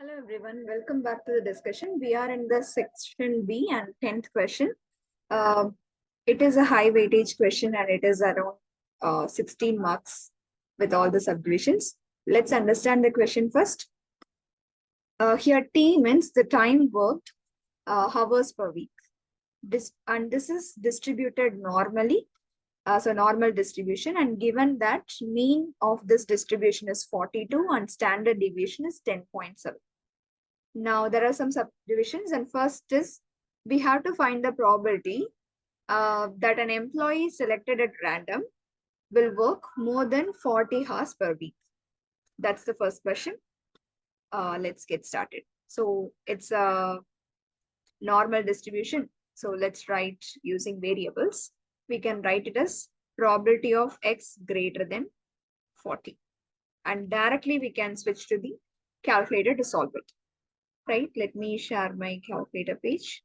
Hello everyone, welcome back to the discussion. We are in the section B and 10th question. Uh, it is a high weightage question and it is around 16 marks with all the subdivisions. Let's understand the question first. Here T means the time worked hours per week. This is distributed normally. So normal distribution, and given that mean of this distribution is 42 and standard deviation is 10.7. Now there are some subdivisions, and first is we have to find the probability that an employee selected at random will work more than 40 hours per week. That's the first question. Let's get started. So it's a normal distribution. So let's write using variables. We can write it as probability of X greater than 40. And directly we can switch to the calculator to solve it. Right? Let me share my calculator page.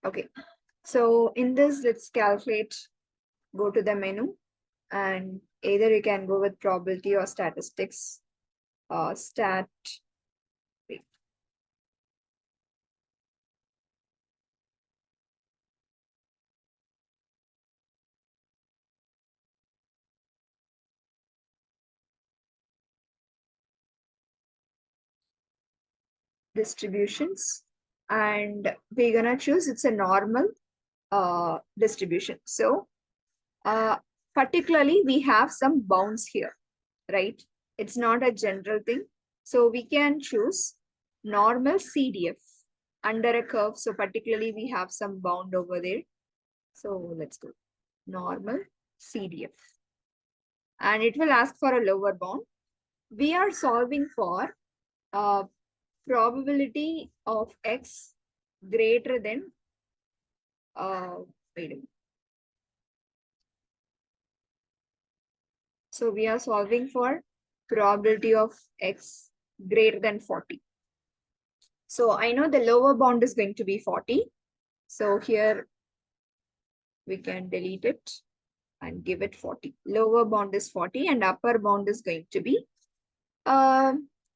Okay. So in this, let's calculate, go to the menu, and either you can go with probability or statistics. Stat. Wait. Distributions, and we're gonna choose it's a normal distribution. So particularly we have some bounds here, right? It's not a general thing. So we can choose normal CDF under a curve. So particularly we have some bound over there. So let's go normal CDF. And it will ask for a lower bound. We are solving for probability of X greater than, wait a minute. So we are solving for probability of X greater than 40. So I know the lower bound is going to be 40. So here we can delete it and give it 40. Lower bound is 40 and upper bound is going to be,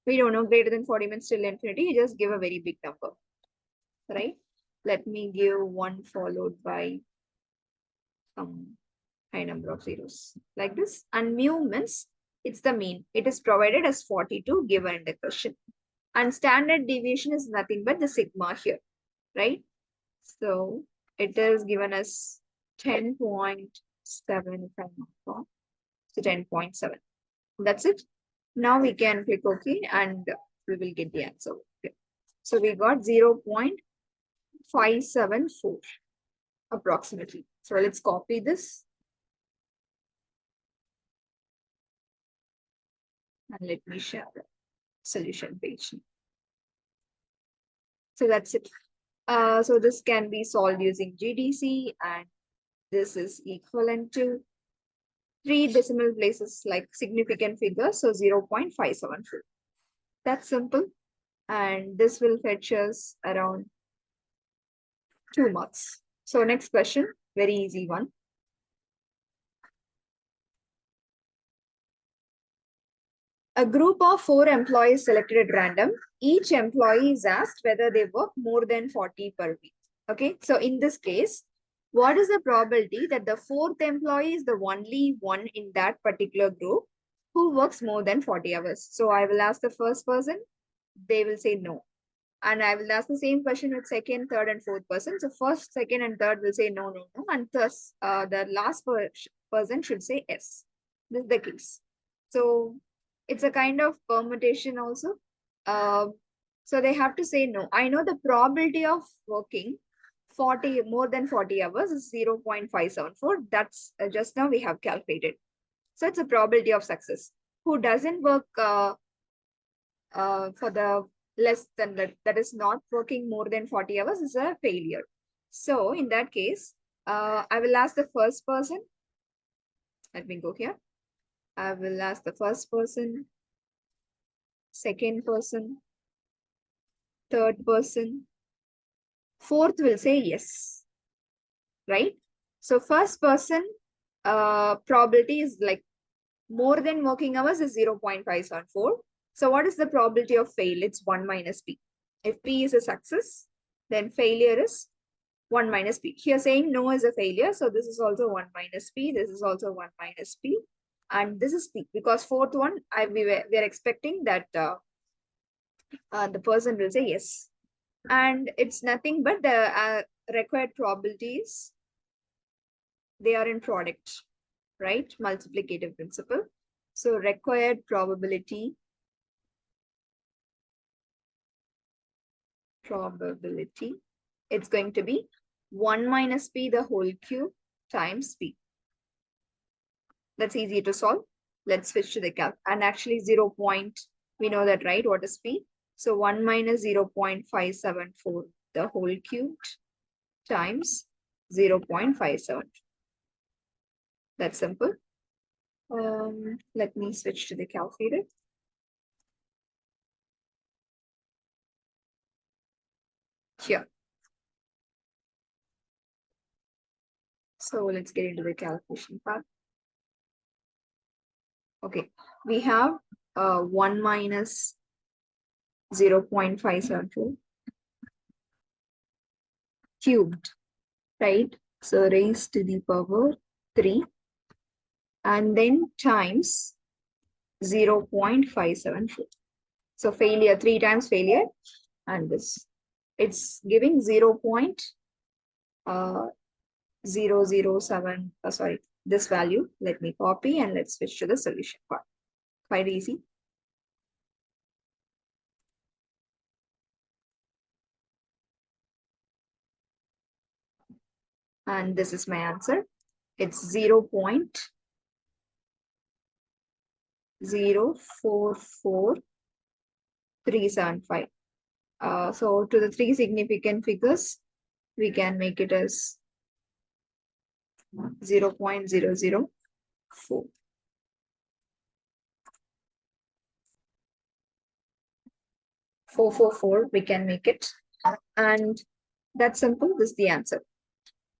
we don't know, greater than 40 means till infinity. You just give a very big number, right? Let me give 1 followed by some high number of zeros like this. And mu means it's the mean. It is provided as 42 given in the question. And standard deviation is nothing but the sigma here, right? So it is given as 10.7 if I'm not wrong. So 10.7. That's it. Now we can click OK and we will get the answer. Okay. So we got 0.574 approximately. So let's copy this. And let me share the solution page. So that's it. So this can be solved using GDC, and this is equivalent to 3 decimal places like significant figures, so 0.574. That's simple. And this will fetch us around 2 marks. So next question, very easy one. A group of 4 employees selected at random. Each employee is asked whether they work more than 40 per week. Okay, so in this case, what is the probability that the 4th employee is the only one in that particular group who works more than 40 hours? So I will ask the first person, they will say no. And I will ask the same question with second, third, and fourth person. So first, second, and third will say no, no, no. And thus the last person should say yes. This is the case. So it's a kind of permutation also. So they have to say no. I know the probability of working more than 40 hours is 0.574. That's just now we have calculated. So it's a probability of success. Who doesn't work for the less than that is not working more than 40 hours is a failure. So in that case, I will ask the first person. Let me go here. I will ask the first person, second person, third person, fourth will say yes, right? So first person probability is like more than working hours is 0.574. So what is the probability of fail? It's 1 minus P. If P is a success, then failure is 1 minus P. Here saying no is a failure. So this is also 1 minus P. This is also 1 minus P. And this is P. Because fourth one, we are expecting that the person will say yes. And it's nothing but the required probabilities. They are in product, right? Multiplicative principle. So required probability it's going to be 1 minus P the whole cube times P. That's easy to solve. Let's switch to the calc. And actually 0. We know that, right? What is P? So 1 minus 0.574 the whole cubed times 0.57. That's simple. Let me switch to the calculator. Here. So let's get into the calculation part. Okay, we have 1 minus 0.574 cubed, right? So raised to the power 3 and then times 0.574. So failure, 3 times failure, and this. It's giving 0.007, sorry, this value. Let me copy and let's switch to the solution part. Quite easy. And this is my answer. It's 0.044375. So to the 3 significant figures, we can make it as 0.004. 444, we can make it. And that's simple. This is the answer.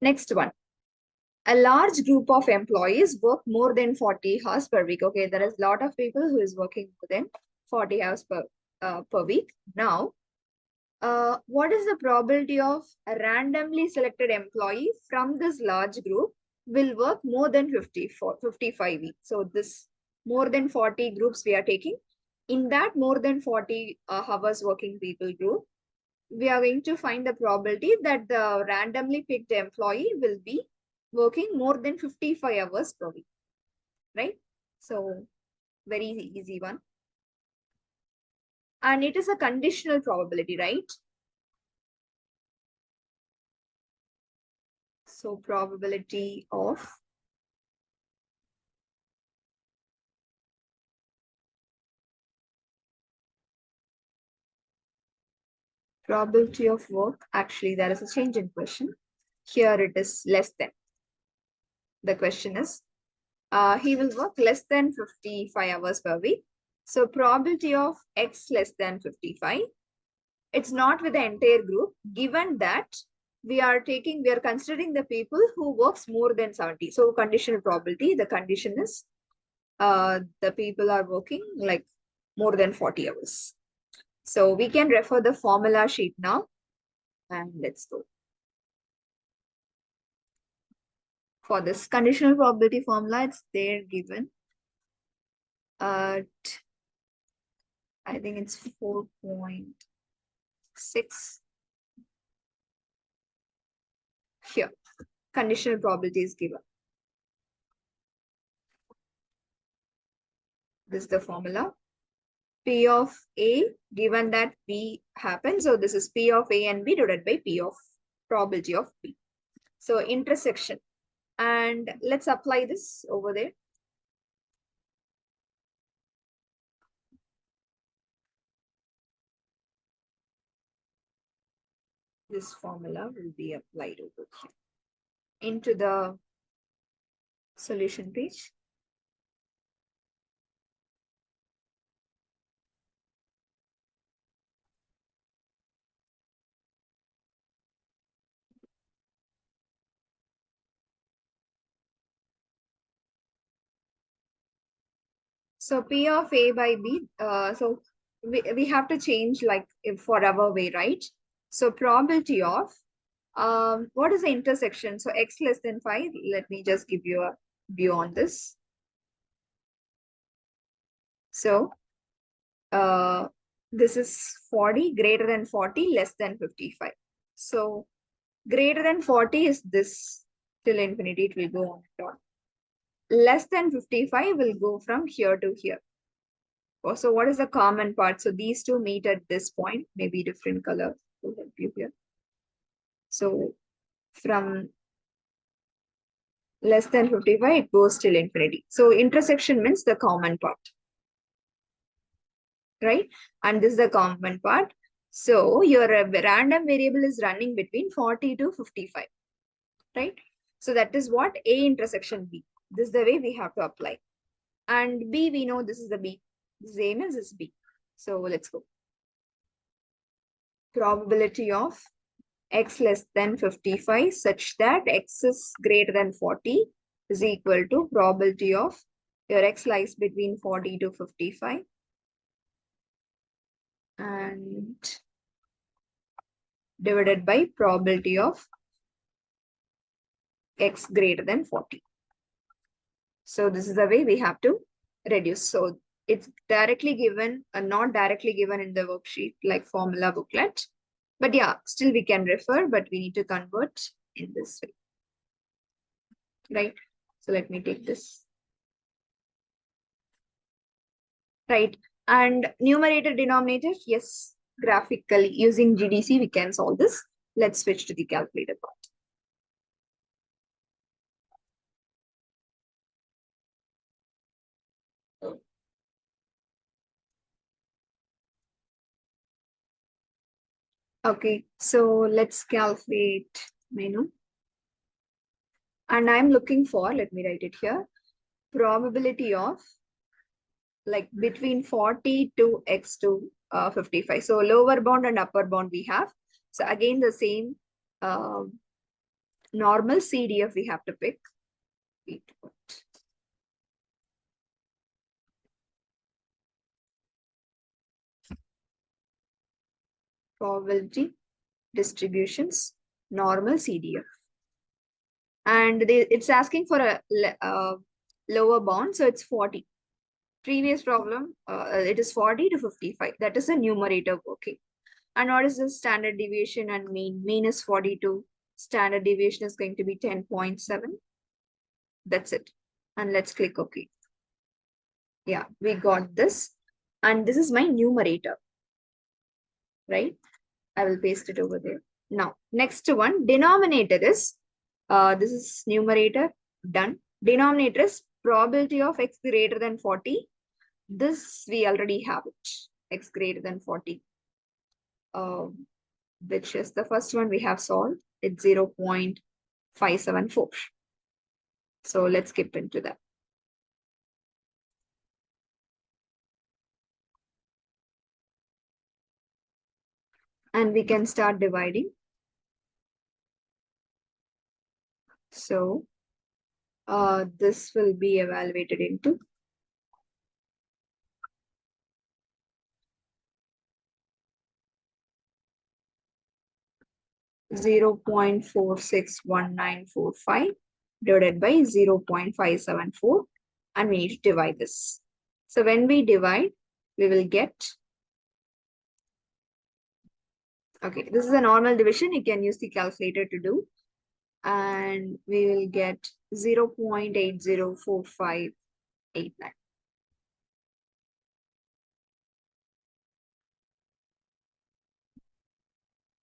Next one. A large group of employees work more than 40 hours per week. Okay, there is a lot of people who is working more than 40 hours per week. Now, what is the probability of a randomly selected employee from this large group will work more than 55 weeks? So this more than 40 groups we are taking. In that more than 40 hours working people group, we are going to find the probability that the randomly picked employee will be working more than 55 hours per week, right? So very easy one. And it is a conditional probability, right? So probability of work, actually there is a change in question. Here it is less than. The question is, he will work less than 55 hours per week. So probability of X less than 55. It's not with the entire group, given that we are considering the people who works more than 70. So conditional probability, the condition is the people are working like more than 40 hours. So we can refer the formula sheet now and let's go. For this conditional probability formula, it's there given. I think it's 4.6. Here, conditional probability is given. This is the formula. P of A, given that B happens, so this is P of A and B divided by P of probability of B. So intersection. And let's apply this over there. This formula will be applied over here into the solution page. So P of A by B, so we have to change like if for our way, right? So probability of, what is the intersection? So X less than 5, let me just give you a view on this. So this is 40, greater than 40, less than 55. So greater than 40 is this, till infinity it will go on and on. Less than 55 will go from here to here. So what is the common part? So these two meet at this point, maybe different color to help you here. So from less than 55, it goes till infinity. So intersection means the common part, right? And this is the common part. So your random variable is running between 40 to 55, right? So that is what A intersection B. This is the way we have to apply. And B, we know this is the B. This A means this is B. So let's go. Probability of X less than 55 such that X is greater than 40 is equal to probability of your X lies between 40 to 55 and divided by probability of X greater than 40. So this is the way we have to reduce. So it's directly given and not directly given in the worksheet like formula booklet. But yeah, still we can refer, but we need to convert in this way, right? So let me take this. Right. And numerator denominator, yes, graphically using GDC, we can solve this. Let's switch to the calculator part. Okay, so let's calculate menu. And I'm looking for, let me write it here, probability of like between 40 to X to 55. So lower bound and upper bound we have. So again, the same normal CDF we have to pick. Probability distributions, normal CDF. And it's asking for a lower bound, so it's 40. Previous problem, it is 40 to 55. That is the numerator working. And what is the standard deviation and mean? Mean is 42. Standard deviation is going to be 10.7. That's it. And let's click OK. Yeah, we got this. And this is my numerator, right? I will paste it over there. Now, next one, denominator is, this is numerator, done. Denominator is probability of X greater than 40. This we already have it, X greater than 40. Which is the first one we have solved. It's 0.574. So let's skip into that. And we can start dividing. So this will be evaluated into 0.461945 divided by 0.574, and we need to divide this. So when we divide, we will get, okay, this is a normal division. You can use the calculator to do. And we will get 0.804589.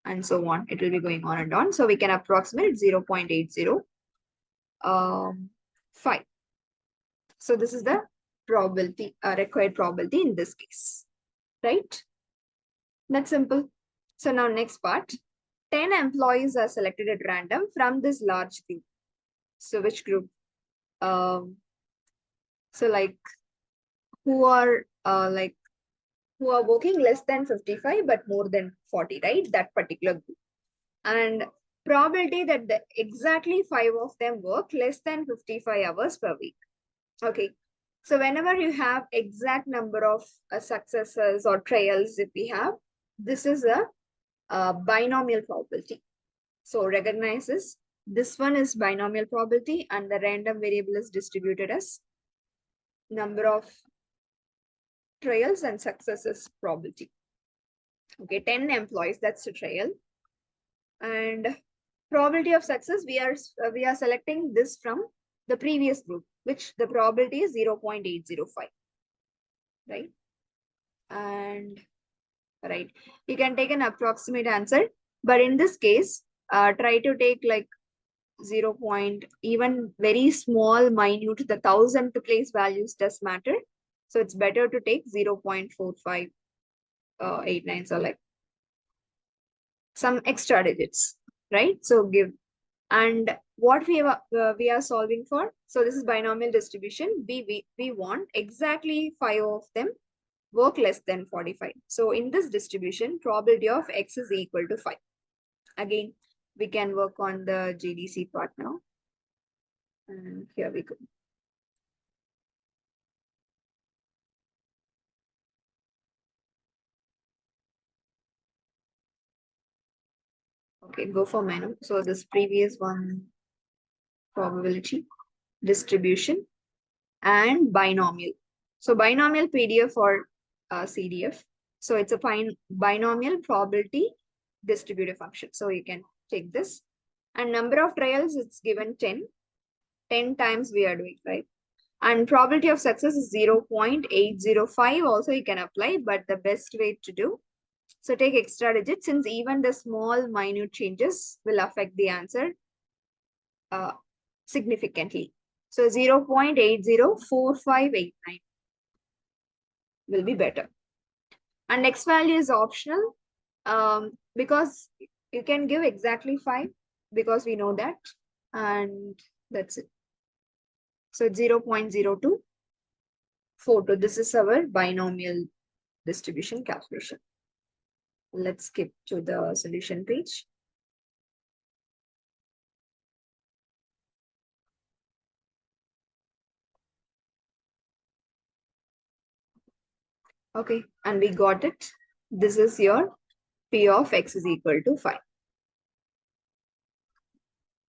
And so on. It will be going on and on. So we can approximate 0.805. So this is the probability, required probability in this case, right? That's simple. So now next part, 10 employees are selected at random from this large group. So which group? So like who are who are working less than 55 but more than 40, right? That particular group. And probability that exactly 5 of them work less than 55 hours per week. Okay. So whenever you have exact number of successes or trials, if we have, this is a binomial probability. So recognize this. This one is binomial probability and the random variable is distributed as number of trials and successes probability. Okay, 10 employees, that's the trial. And probability of success, we are selecting this from the previous group, which the probability is 0.805, right? And right, you can take an approximate answer, but in this case, try to take like 0. Even very small, minute, the thousandth place values does matter. So it's better to take 0.4589, so like some extra digits, right? So give, and what we are solving for. So this is binomial distribution. We want exactly 5 of them work less than 45. So in this distribution, probability of x is equal to 5. Again, we can work on the GDC part now. And here we go. Okay, go for menu. So this previous one, probability, distribution, and binomial. So binomial PDF or CDF. So it's a binomial probability distributive function. So you can take this. And number of trials, it's given 10. 10 times we are doing, right? And probability of success is 0.805. Also you can apply, but the best way to do. So take extra digits, since even the small minute changes will affect the answer significantly. So 0.804589 will be better. And next value is optional because you can give exactly 5 because we know that. And that's it. So 0.0242. This is our binomial distribution calculation. Let's skip to the solution page. Okay, and we got it. This is your P of x is equal to 5.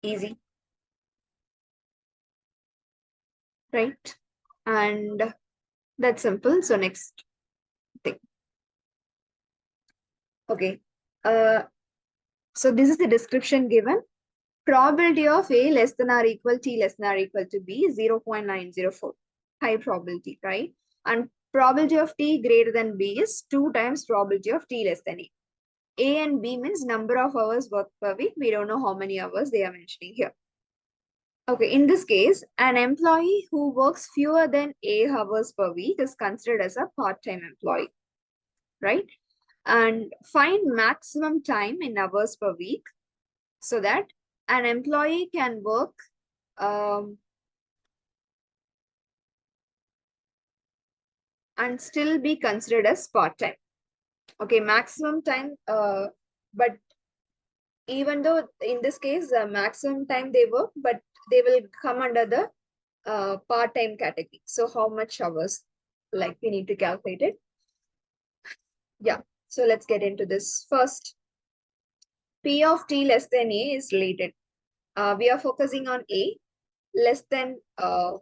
Easy, right? And that's simple. So next thing. Okay. So this is the description given. Probability of A less than or equal T less than or equal to B is 0.904. High probability, right? And probability of T greater than B is 2 times probability of T less than A. A and B means number of hours worked per week. We don't know how many hours they are mentioning here. Okay, in this case, an employee who works fewer than 8 hours per week is considered as a part-time employee, right? And find maximum time in hours per week so that an employee can work and still be considered as part-time. Okay, maximum time, but even though in this case, maximum time they work, but they will come under the part-time category. So how much hours? Like we need to calculate it. Yeah, so let's get into this. First, P of T less than A is related. We are focusing on A less than A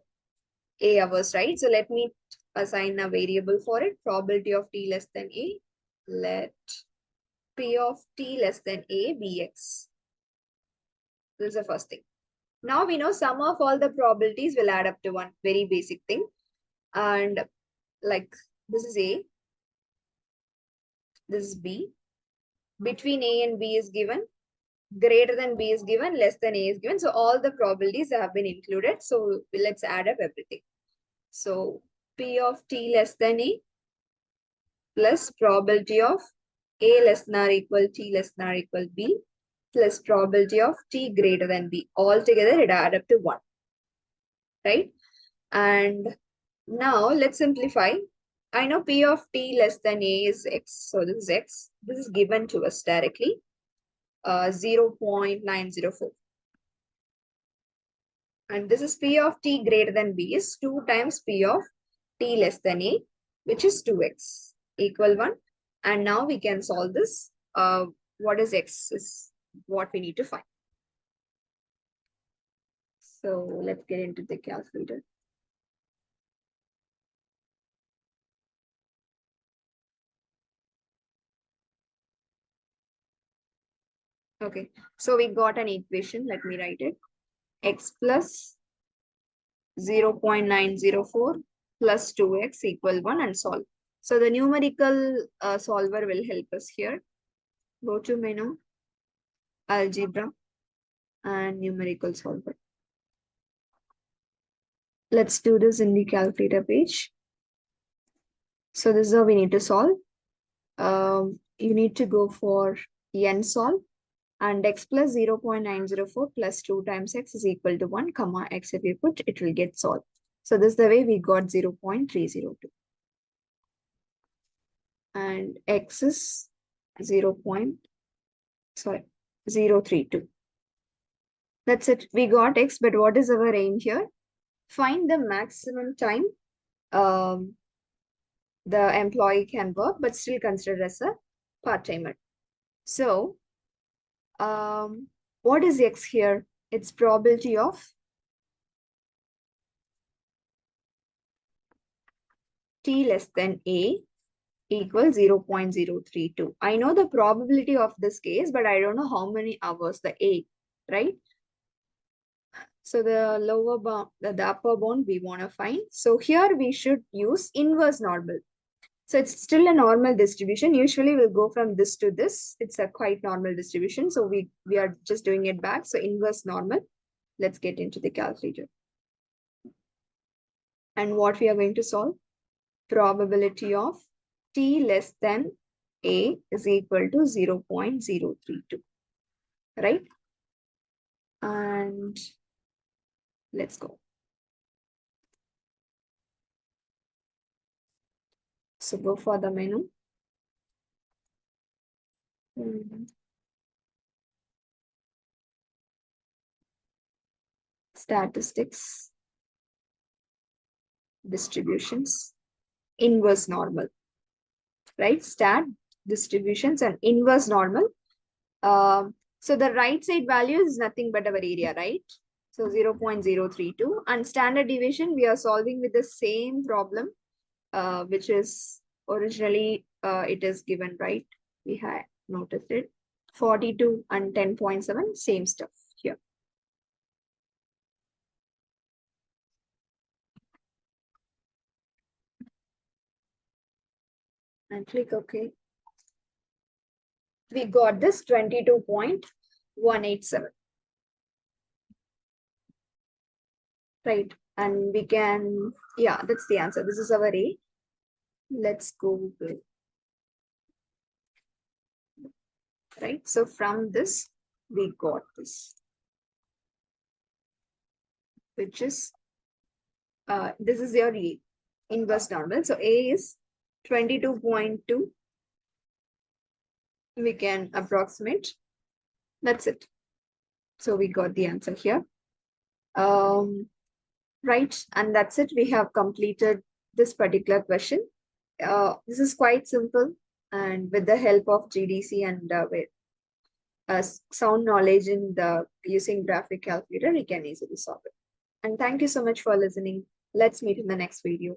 hours, right? So let me assign a variable for it. Probability of T less than A. Let P of T less than A be X. This is the first thing. Now we know sum of all the probabilities will add up to one very basic thing. And like this is A, this is B. Between A and B is given. Greater than B is given, less than A is given. So all the probabilities have been included. So let's add up everything. So P of T less than A plus probability of A less than or equal T less than or equal B plus probability of T greater than B. All together it add up to 1. Right? And now let's simplify. I know P of T less than A is X. So this is X. This is given to us directly. 0.904. And this is P of T greater than B is 2 times P of t less than a, which is 2x equal 1. And now we can solve this. What is x is what we need to find. So let's get into the calculator. Okay, so we got an equation. Let me write it. X plus 0.904 plus 2x equal 1 and solve. So the numerical solver will help us here. Go to menu, algebra, and numerical solver. Let's do this in the calculator page. So this is how we need to solve. You need to go for n solve, and x plus 0.904 plus 2 times x is equal to 1, comma x if you put, it will get solved. So this is the way we got 0.302. And x is 0.032. That's it. We got x, but what is our aim here? Find the maximum time the employee can work, but still considered as a part-timer. So, what is x here? It's probability of t less than a equals 0.032. I know the probability of this case, but I don't know how many hours, the a, right? So the lower bound, the upper bound we want to find. So here we should use inverse normal. So it's still a normal distribution. Usually we'll go from this to this. It's a quite normal distribution. So we are just doing it back. So inverse normal. Let's get into the calculator. And what we are going to solve? Probability of t less than a is equal to 0.032. Right? And let's go. So go for the menu. Statistics, distributions, inverse normal, right? Stat, distributions, and inverse normal. So the right side value is nothing but our area, right? So 0.032. And standard deviation, we are solving with the same problem, which is originally, it is given, right? We had noticed it. 42 and 10.7, same stuff here. And click OK. We got this 22.187. Right. And we can, yeah, that's the answer. This is our A. Let's go with, right? So from this, we got this, which is, this is your A, inverse normal. So A is 22.2. We can approximate. That's it. So we got the answer here. Right. And that's it. We have completed this particular question. This is quite simple. And with the help of GDC and with sound knowledge in the using graphic calculator, we can easily solve it. And thank you so much for listening. Let's meet in the next video.